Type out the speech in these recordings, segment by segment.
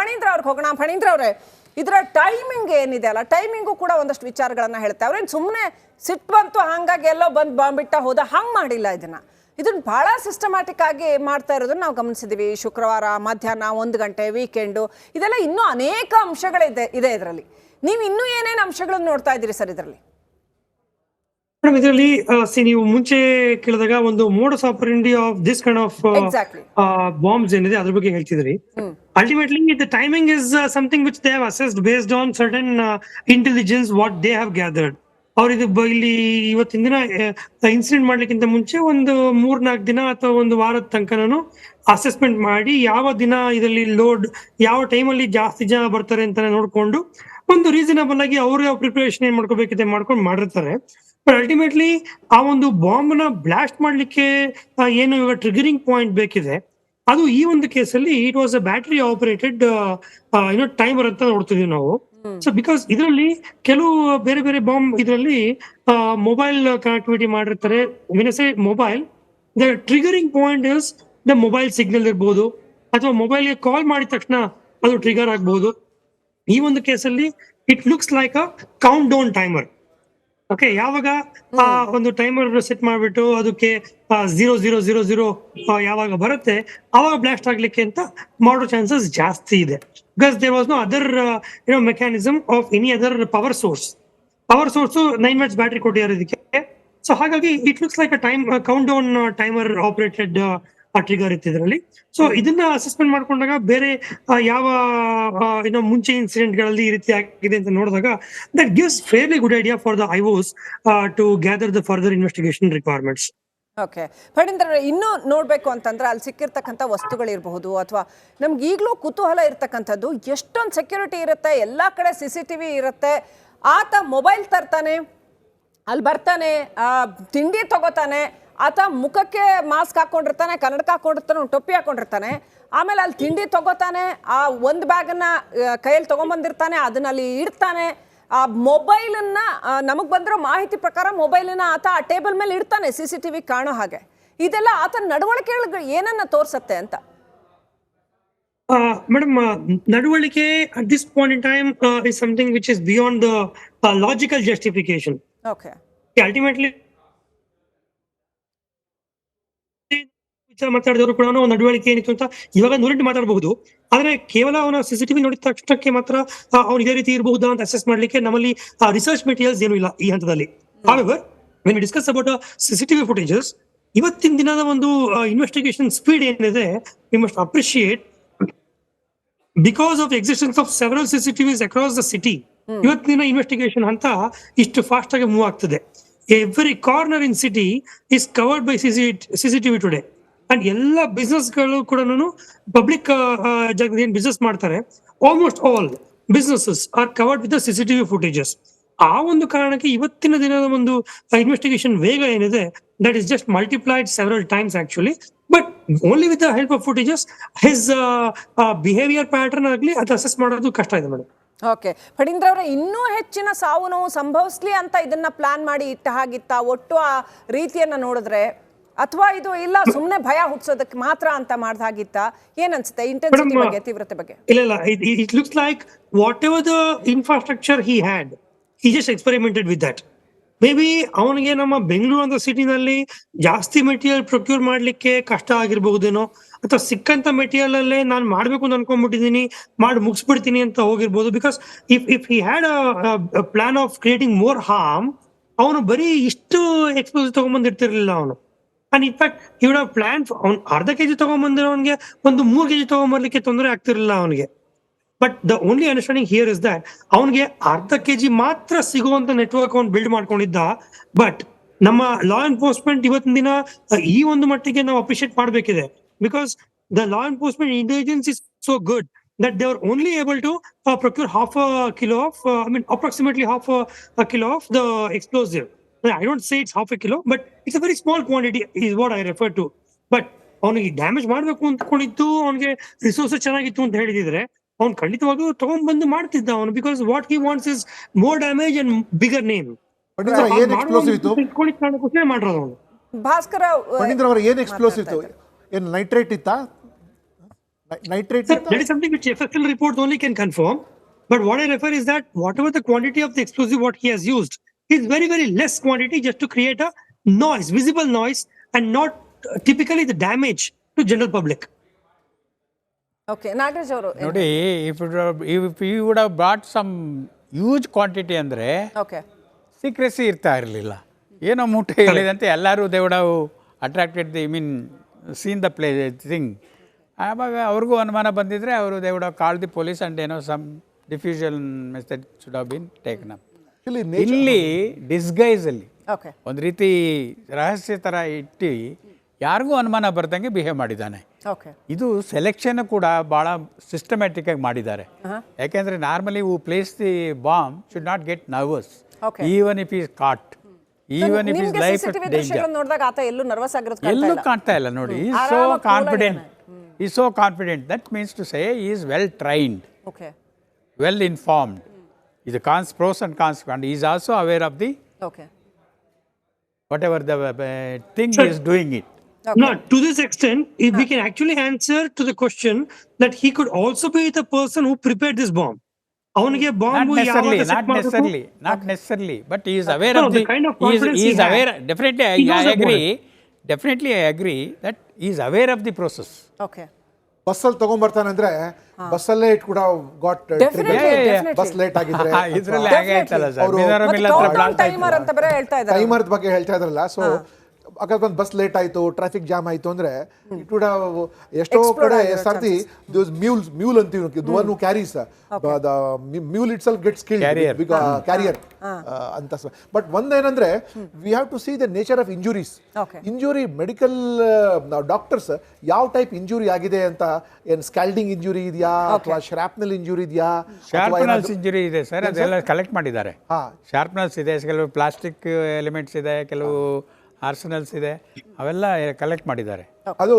ಫಣೀಂದ್ರ ಅವ್ರಿಗೆ ಹೋಗೋಣ. ಫಣೀಂದ್ರ ಅವರೇ, ಇದರ ಟೈಮಿಂಗ್ ಏನಿದೆ ಅಲ್ಲ, ಟೈಮಿಂಗು ಕೂಡ ಒಂದಷ್ಟು ವಿಚಾರಗಳನ್ನ ಹೇಳ್ತಾರೆ. ಅವ್ರೇನು ಸುಮ್ಮನೆ ಸಿಟ್ಟು ಬಂತು ಹಾಗಾಗಿ ಎಲ್ಲೋ ಬಂದು ಬಾಂಬಿಟ್ಟ ಹೋದ ಹಂಗೆ ಮಾಡಿಲ್ಲ. ಇದನ್ನ ಬಹಳ ಸಿಸ್ಟಮ್ಯಾಟಿಕ್ ಆಗಿ ಮಾಡ್ತಾ ಇರೋದನ್ನ ನಾವು ಗಮನಿಸಿದ್ದೀವಿ. ಶುಕ್ರವಾರ ಮಧ್ಯಾಹ್ನ 1 ಗಂಟೆ, ವೀಕೆಂಡು, ಇದೆಲ್ಲ ಇನ್ನೂ ಅನೇಕ ಅಂಶಗಳಿದೆ ಇದರಲ್ಲಿ. ನೀವು ಇನ್ನೂ ಏನೇನು ಅಂಶಗಳನ್ನು ನೋಡ್ತಾ ಇದ್ದೀರಿ ಸರ್ ಇದರಲ್ಲಿ? ಮೇಡಮ್, ಇದರಲ್ಲಿ ನೀವು ಮುಂಚೆ ಕೇಳಿದಾಗ ಒಂದು modus operandi of this kind of bombs ಏನಿದೆ ಅದ್ರ ಬಗ್ಗೆ ಹೇಳ್ತಿದ್ರಿ. Ultimately the timing is something which they have assessed based on certain intelligence what they have gathered. ಅವ್ರು ಇದು ಇಲ್ಲಿ ಇವತ್ತಿನ ದಿನ ಇನ್ಸಿಡೆಂಟ್ ಮಾಡ್ಲಿಕ್ಕಿಂತ ಮುಂಚೆ ಒಂದು 3-4 ದಿನ ಅಥವಾ ಒಂದು ವಾರದ ತನಕನೂ ಅಸೆಸ್ಮೆಂಟ್ ಮಾಡಿ ಯಾವ ದಿನ ಇದರಲ್ಲಿ ಲೋಡ್ ಯಾವ ಟೈಮಲ್ಲಿ ಜಾಸ್ತಿ ಜನ ಬರ್ತಾರೆ ಅಂತ ನೋಡ್ಕೊಂಡು ಒಂದು ರೀಸನಬಲ್ ಆಗಿ ಅವ್ರ ಪ್ರಿಪರೇಷನ್ ಏನ್ ಮಾಡ್ಕೋಬೇಕಿದೆ ಮಾಡ್ಕೊಂಡು ಮಾಡಿರ್ತಾರೆ. ಬಟ್ ಅಲ್ಟಿಮೇಟ್ಲಿ ಆ ಒಂದು ಬಾಂಬ್ ನ ಬ್ಲಾಸ್ಟ್ ಮಾಡ್ಲಿಕ್ಕೆ ಏನು ಇವಾಗ ಟ್ರಿಗರಿಂಗ್ ಪಾಯಿಂಟ್ ಬೇಕಿದೆ, ಅದು ಈ ಒಂದು ಕೇಸಲ್ಲಿ it was a battery operated timer ಅಂತ ನೋಡ್ತಿದೀವಿ ನಾವು. ಸೊ ಬಿಕಾಸ್ ಇದರಲ್ಲಿ ಕೆಲವು ಬೇರೆ ಬೇರೆ ಬಾಂಬ್ ಇದರಲ್ಲಿ ಮೊಬೈಲ್ ಕನೆಕ್ಟಿವಿಟಿ ಮಾಡಿರ್ತಾರೆ. Mobile, the triggering point is the mobile signal ಇರ್ಬೋದು, ಅಥವಾ ಮೊಬೈಲ್ಗೆ ಕಾಲ್ ಮಾಡಿದ ತಕ್ಷಣ ಅದು ಟ್ರಿಗರ್ ಆಗ್ಬಹುದು. ಈ ಒಂದು ಕೇಸಲ್ಲಿ it looks like a countdown timer. Okay, ಯಾವಾಗ ಒಂದು ಟೈಮರ್ ಸೆಟ್ ಮಾಡ್ಬಿಟ್ಟು ಅದಕ್ಕೆ 0000 ಯಾವಾಗ ಬರುತ್ತೆ ಅವಾಗ ಬ್ಲಾಸ್ಟ್ ಆಗ್ಲಿಕ್ಕೆ ಅಂತ ಮಾಡೋ ಚಾನ್ಸಸ್ ಜಾಸ್ತಿ ಇದೆ. Because there was no other mechanism of any other power source 9 watts battery ಕೊಟ್ಟಿದ್ದಾರೆ ಇದಕ್ಕೆ. ಸೊ ಹಾಗಾಗಿ it looks like a countdown timer operated trigger ಇತ್ತು ಇದರಲ್ಲಿ. ಸೊ ಇದನ್ನ ಅಸೆಸ್ಮೆಂಟ್ ಮಾಡ್ಕೊಂಡಾಗ ಬೇರೆ ಯಾವ ಮುಂಚೆ ಇನ್ಸಿಡೆಂಟ್ ಗಳಲ್ಲಿ ಈ ರೀತಿ ಆಗಿದೆ ಅಂತ ನೋಡಿದಾಗ that gives fairly good idea for the IOs to gather the further investigation requirements. Okay Phanindra, ಇನ್ನೂ ನೋಡ್ಬೇಕು ಅಂತಂದ್ರೆ ಅಲ್ಲಿ ಸಿಕ್ಕಿರ್ತಕ್ಕಂಥ ವಸ್ತುಗಳಿರಬಹುದು ಅಥವಾ ನಮ್ಗೆ ಈಗಲೂ ಕುತೂಹಲ ಇರ್ತಕ್ಕಂಥದ್ದು ಎಷ್ಟೊಂದು ಸೆಕ್ಯೂರಿಟಿ ಇರುತ್ತೆ, ಎಲ್ಲ ಕಡೆ CCTV ಇರುತ್ತೆ. ಆತ ಮೊಬೈಲ್ ತರ್ತಾನೆ, ಅಲ್ಲಿ ಬರ್ತಾನೆ, ತಿಂಡಿ ತಗೋತಾನೆ, ಆತ ಮುಖಕ್ಕೆ ಮಾಸ್ಕ್ ಹಾಕೊಂಡಿರ್ತಾನೆ, ಕನ್ನಡಕ ಹಾಕೊಂಡಿರ್ತಾನೆ, ಒಂದು ಟೊಪ್ಪಿ ಹಾಕೊಂಡಿರ್ತಾನೆ, ಆಮೇಲೆ ಅಲ್ಲಿ ತಿಂಡಿ ತಗೋತಾನೆ, ಆ ಒಂದು ಬ್ಯಾಗನ್ನ ಕೈಯಲ್ಲಿ ತಗೊಂಡ್ಬಂದಿರ್ತಾನೆ, ಅದನ್ನ ಅಲ್ಲಿ ಇಡ್ತಾನೆ. ಆ ಮೊಬೈಲನ್ನ ನಮಗೆ ಬಂದಿರೋ ಮಾಹಿತಿ ಪ್ರಕಾರ ಮೊಬೈಲನ್ನ ಆತ ಆ ಟೇಬಲ್ ಮೇಲೆ ಇಡ್ತಾನೆ, CCTV ಕಾಣೋ ಹಾಗೆ. ಇದೆಲ್ಲ ಆತನ ನಡವಳಿಕೆಗಳು ಏನನ್ನ ತೋರಿಸುತ್ತೆ ಅಂತ? ಮೇಡಮ್, ನಡವಳಿಕೆ at this point in time is something which is beyond the logical justification. Okay, ultimately ಮಾತಾಡಿದವರು ಕೂಡ ಒಂದು ನಡವಳಿಕೆ ಏನಿತ್ತು ಅಂತ ಇವಾಗ 108 ಮಾತಾಡಬಹುದು. ಆದ್ರೆ ಕೇವಲ ಅವನ CCTV ನೋಡಿದ ತಕ್ಷಣಕ್ಕೆ ಮಾತ್ರ ಅವ್ನು ಇದೇ ರೀತಿ ಇರಬಹುದಾ ಅಂತ ಅಸೆಸ್ ಮಾಡ್ಲಿಕ್ಕೆ ನಮ್ಮಲ್ಲಿ ರಿಸರ್ಚ್ ಮೆಟೀರಿಯಲ್ಸ್ ಏನು ಇಲ್ಲ ಈ ಹಂತದಲ್ಲಿ. However when we discuss about CCTV footages, ಇವತ್ತಿನ ದಿನದ ಒಂದು ಇನ್ವೆಸ್ಟಿಗೇಷನ್ ಸ್ಪೀಡ್ ಏನಿದೆ, we must appreciate because of existence of several CCTVs across the city. ಇವತ್ತಿನ ಇನ್ವೆಸ್ಟಿಗೇಷನ್ ಅಂತ ಇಷ್ಟು ಫಾಸ್ಟ್ ಆಗಿ ಮೂವ್ ಆಗ್ತದೆ. Every corner in city is covered by CCTV today. And ಎಲ್ಲ ಬಿಸ್ನೆಸ್ ಗಳು ಕೂಡ ಪಬ್ಲಿಕ್ ಏನ್ ಬಿಸ್ನೆಸ್ ಮಾಡ್ತಾರೆ, almost all businesses are covered with the CCTV footages. ಆ ಒಂದು ಕಾರಣಕ್ಕೆ ಇವತ್ತಿನ ದಿನದ ಒಂದು ಇನ್ವೆಸ್ಟಿಗೇಷನ್ ವೇಗ ಏನಿದೆ, that is just multiplied several times actually. But only with the help of footages his behaviour pattern ಆಗಲಿ ಅದು ಅಸೆಸ್ ಮಾಡೋದು ಕಷ್ಟ ಇದೆ ಮೇಡಮ್. ಓಕೆ ಫಣೀಂದ್ರ ಅವರೇ, ಇನ್ನೂ ಹೆಚ್ಚಿನ ಸಾವು ನೋವು ಸಂಭವಿಸ್ಲಿ ಅಂತ ಇದನ್ನ ಪ್ಲಾನ್ ಮಾಡಿ ಇಟ್ಟ ಹಾಗಿತ್ತ ಒಟ್ಟು ಆ ರೀತಿಯನ್ನ ನೋಡಿದ್ರೆ, ಅಥವಾ ಇದು ಇಲ್ಲ ಸುಮ್ಮನೆ ಭಯ ಹುಟ್ಟಿಸೋದಕ್ಕೆ ಮಾತ್ರ ಅಂತ ಮಾಡ್ದಾಗಿತ್ತ? ಏನನ್ಸುತ್ತೆ ಇಂಟೆನ್ಸಿಟಿ ಬಗ್ಗೆ, ತೀವ್ರತೆ ಬಗ್ಗೆ? ಇಲ್ಲ, it looks like what ever the infrastructure he had, he just experimented with that. Maybe ಅವನಿಗೆ ನಮ್ಮ ಬೆಂಗಳೂರು ಅಂತ ಸಿಟಿನಲ್ಲಿ ಜಾಸ್ತಿ ಮೆಟೀರಿಯಲ್ ಪ್ರೊಕ್ಯೂರ್ ಮಾಡ್ಲಿಕ್ಕೆ ಕಷ್ಟ ಆಗಿರ್ಬಹುದೇನೋ, ಅಥವಾ ಸಿಕ್ಕಂತ ಮೆಟೀರಿಯಲ್ ಅಲ್ಲೇ ನಾನು ಮಾಡ್ಬೇಕು ಅಂತ ಅನ್ಕೊಂಡ್ಬಿಟ್ಟಿದೀನಿ, ಮಾಡಿ ಮುಗಿಸ್ಬಿಡ್ತೀನಿ ಅಂತ ಹೋಗಿರ್ಬೋದು. Because if he had a plan of creating more harm, ಅವನು ಬರೀ ಇಷ್ಟು ಎಕ್ಸ್ಪ್ಲೋಸಿವ್ ತಗೊಂಡ್ಬಂದಿರ್ತಿರ್ಲಿಲ್ಲ ಅವನು. And in fact he would have planned ಅವ್ನು ಅರ್ಧ ಕೆಜಿ ತಗೊಂಡ್ಬಂದಿರೋನ್ಗೆ ಒಂದು 3 kg ತಗೊಂಡ್ಬರ್ಲಿಕ್ಕೆ ತೊಂದರೆ ಆಗ್ತಿರ್ಲಿಲ್ಲ ಅವನಿಗೆ. But the only understanding here is that ಅವನಿಗೆ ಅರ್ಧ ಕೆಜಿ ಮಾತ್ರ ಸಿಗುವಂತ ನೆಟ್ವರ್ಕ್ ಅವ್ನು ಬಿಲ್ಡ್ ಮಾಡ್ಕೊಂಡಿದ್ದ. ಬಟ್ ನಮ್ಮ ಲಾ ಎನ್ಫೋರ್ಸ್ಮೆಂಟ್ ಇವತ್ತಿನ ದಿನ ಈ ಒಂದು ಮಟ್ಟಿಗೆ ನಾವು ಅಪ್ರಿಶಿಯೇಟ್ ಮಾಡಬೇಕಿದೆ. Because the law enforcement intelligence is so good that they were only able to procure half a kilo of, approximately half a kilo of the explosive. I don't say it's half a kilo, but it's a very small quantity is what I refer to. But ಅವನಿಗೆ damage ಮಾಡ್ಬೇಕು ಅಂದ್ಕೊಂಡಿದ್ದು, ಅವನಿಗೆ resources ಚೆನ್ನಾಗಿತ್ತು ಅಂತ ಹೇಳಿದ್ರೆ ಅವ್ನು ಖಂಡಿತವಾಗೂ ತಗೊಂಡ್ ಬಂದು ಮಾಡ್ತಿದ್ದ ಅವನು. Because what he wants is more damage and bigger name. ಮಾಡಿರೋದು ಅವನು. ಭಾಸ್ಕರ, ಪಂಡಿತರ ಏನ್ ಎಕ್ಸ್ಪ್ಲೋಸಿವ್ ಇತ್ತು? ಏನ್ ನೈಟ್ರೇಟ್ ಇತ್ತಾ? Nitrate Sir, that is something which FSL report only can confirm. But what I refer is that whatever the quantity of the explosive what he has used is very, very less quantity just to create a noise, visible noise, and not typically the damage to general public. Okay Nagaraj ಅವರು ನೋಡಿ, if you would have brought some huge quantity ಅಂದರೆ okay secrecy ಇರ್ತಾ ಇರಲಿಲ್ಲ. ಏನೋ ಮೂಟೆ ಹೇಳಿದಂತೆ ಎಲ್ಲರೂ they would have attracted the mean scene the play thing. ಆವಾಗ ಅವ್ರಿಗೂ ಅನುಮಾನ ಬಂದಿದ್ರೆ ಅವರು they would have call the police and ಏನೋ some diffusion method should have been taken up. ಇಲ್ಲಿ ಡಿಸ್ಗೈಸಲ್ಲಿ ಓಕೆ ಒಂದು ರೀತಿ ರಹಸ್ಯ ಥರ ಇಟ್ಟು ಯಾರಿಗೂ ಅನುಮಾನ ಬರ್ದಂಗೆ ಬಿಹೇವ್ ಮಾಡಿದ್ದಾನೆ. ಓಕೆ ಇದು ಸೆಲೆಕ್ಷನ್ ಕೂಡ ಭಾಳ ಸಿಸ್ಟಮ್ಯಾಟಿಕ್ ಆಗಿ ಮಾಡಿದ್ದಾರೆ. ಯಾಕೆಂದರೆ normally who place the bomb should not get nervous Okay. Even if is caught, even if is ನಿಮ್ಗೆ ಲೈಫ್ CCTV ಡೇಂಜರ್. ದೃಶ್ಯಗಳನ್ನು ನೋಡಿದಾಗ ಆತ ಎಲ್ಲೂ ನರ್ವಸ್ ಆಗಿರೋದು ಎಲ್ಲೂ ಕಾಣ್ತಾ ಇಲ್ಲ ನೋಡಿ. ಈಸ್ ಸೋ ಆರಾಮಾಗಿ confident, is so confident. That means to say is well trained, okay well informed. ಇದು pros and cons, and is also aware of the okay whatever the thing is doing it. No, to this extent, if we can actually answer to the question that he could also be the person who prepared this bomb. ಅವನಿಗೆ Not bomb necessarily, not necessarily, but he is aware No, of the kind of confidence he he is had. aware. Definitely, He knows I about agree. Definitely, I agree that he is aware of the process. Okay ಬಸ್ಸಲ್ಲಿ ತಗೊಂಡ್ಬರ್ತಾನಂದ್ರೆ ಬಸ್ಸಲ್ಲೇ it ಕೂಡ got Definitely. Bus late ಆಗಿದ್ರೆ ಇದರಲ್ಲಿ ಹಾಗೆ ಆಯ್ತಲ್ಲ sir, ಅವ್ರು- ಮಿಜೋರಾಂ ಮತ್ತೆ ಇಲ್ಲ ಹತ್ರ countdown blast ಆಯ್ತು. timer ಅಂತ ಬೇರೆ ಹೇಳ್ತಾ ಇದ್ದಾರೆ. ಟೈಮರ್ ಬಗ್ಗೆ ಹೇಳ್ತಾ ಇದ್ರಲ್ಲ. ಸೊ ಅಕಸ್ಮಾತ್ ಬಸ್ ಲೇಟ್ ಆಯ್ತು, ಟ್ರಾಫಿಕ್ ಜಾಮ್ ಆಯ್ತು ಅಂದ್ರೆ ಇಟ್ ವುಡ್ ಎಷ್ಟೋ Explode ಕಡೆ ಆಗಿರೋ ಸರ್ತಿ ಮ್ಯೂಲ್ ಅಂತೀವಿ, the one who carries the mule itself gets killed Carrier. Carrier ಅಂತ. ಬಟ್ ಒಂದೇನಂದ್ರೆ we have to see the nature of injuries. Okay. Injury medical doctors ಯಾವ ಟೈಪ್ ಇಂಜುರಿ ಆಗಿದೆ ಅಂತ, ಏನು ಸ್ಕ್ಯಾಲ್ಡಿಂಗ್ ಇಂಜುರಿ ಇದೆಯಾ ಅಥವಾ ಶ್ರಾಪ್ನಲ್ ಇಂಜುರಿ ಇದೆಯಾ ಶಾರ್ಪ್ನಲ್ಸ್ ಇಂಜುರಿ ಇದೆ ಸರ್, ಅದೆಲ್ಲ ಕಲೆಕ್ಟ್ ಮಾಡಿದ್ದಾರೆ. ಹಾ. ಶಾರ್ಪ್ನಲ್ಸ್ ಇದೆ, ಕೆಲವು ಪ್ಲಾಸ್ಟಿಕ್ ಎಲಿಮೆಂಟ್ಸ್ ಇದೆ, ಕೆಲವು ಆರ್ಸನಲ್ಸ್ ಇದೆ, ಅವೆಲ್ಲ ಕಲೆಕ್ಟ್ ಮಾಡಿದ್ದಾರೆ. ಅದು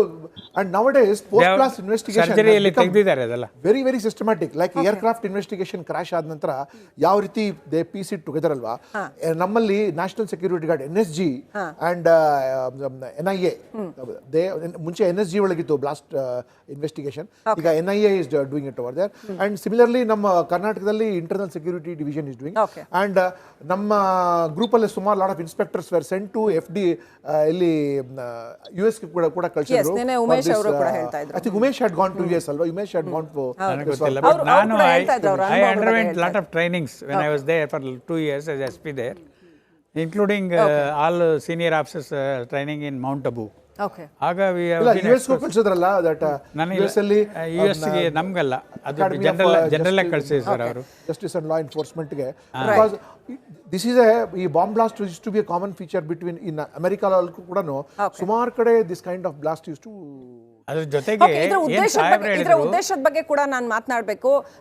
and nowadays post class investigation ಸರ್ಜರಿಯಲ್ಲಿ ತೆಗೆದಿದ್ದಾರೆ ಅದೆಲ್ಲ. Very very systematic. Like aircraft investigation crash ಆದ ನಂತರ ಯಾವ ರೀತಿ ದೇ ಪೀಸ್ ಇಟ್ ಟುಗೆದರ್ ಅಲ್ವಾ. ನಮ್ಮಲ್ಲಿ national security guard NSG and NIA, ಮುಂಚೆ NSG ಒಳಗಿತ್ತು ಬ್ಲಾಸ್ಟ್ ಇನ್ವೆಸ್ಟಿಗೇಷನ್, ಈಗ NIA is doing it over there. And similarly ನಮ್ಮ ಕರ್ನಾಟಕದಲ್ಲಿ internal security division is doing. Okay. And ನಮ್ಮ ಗ್ರೂಪ್ ಅಲ್ಲಿ ಸುಮಾರು lot of inspectors were sent to FD ಇಲ್ಲಿ US ಕೂಡ Yes, ನೆನ್ನೆ ಉಮೇಶ್ ಅವರು ಕೂಡ ಹೇಳ್ತಾ ಇದ್ರು. I think Umesh had gone to US ಅಲ್ವಾ. Umesh had gone for ನನಗೆ ಗೊತ್ತಿಲ್ಲ, ಅವ್ರು ಬಟ್ ನಾನು ಕೂಡ ಹೇಳ್ತಾ ಇದ್ರು, ಅವ್ರ I ಅನುಭವದ ಬಗ್ಗೆ underwent ಹೇಳ್ತಾ lot of trainings when I was there for 2 years as SP there, including all senior officers training in Mount Abu. Okay ಆಗ we have ಇಲ್ಲ been US ಗೂ ಕಳ್ಸಿದ್ರಲ್ಲ ದಟ್ ನನಗೆ US ಅಲ್ಲಿ ಗೆ ನಮ್ಗಲ್ಲ, ಅದು ಜನರಲ್ ಆಗಿ ಕಳಿಸಿದ್ರು ಸರ್ ಅವರು. ಜಸ್ಟಿಸ್ ಅಂಡ್ ಲಾ ಎನ್ಫೋರ್ಸ್ಮೆಂಟ್ ಗೆ. ಬಿಕಾಸ್ ದಿಸ್ ಇಸ್ ಈ bomb blast used to be a common feature between in America ಕೂಡ ಸುಮಾರು ಕಡೆ this kind of blast used to. ಅದ್ರ ಜೊತೆಗೆ ಇದ್ರ ಏನ್ ಸಾಹೇಬ್ರು ಉದ್ದೇಶದ ಹೇಳಿದ್ರು, ಉದ್ದೇಶದ ಬಗ್ಗೆ ಕೂಡ ನಾನು ಮಾತನಾಡಬೇಕು.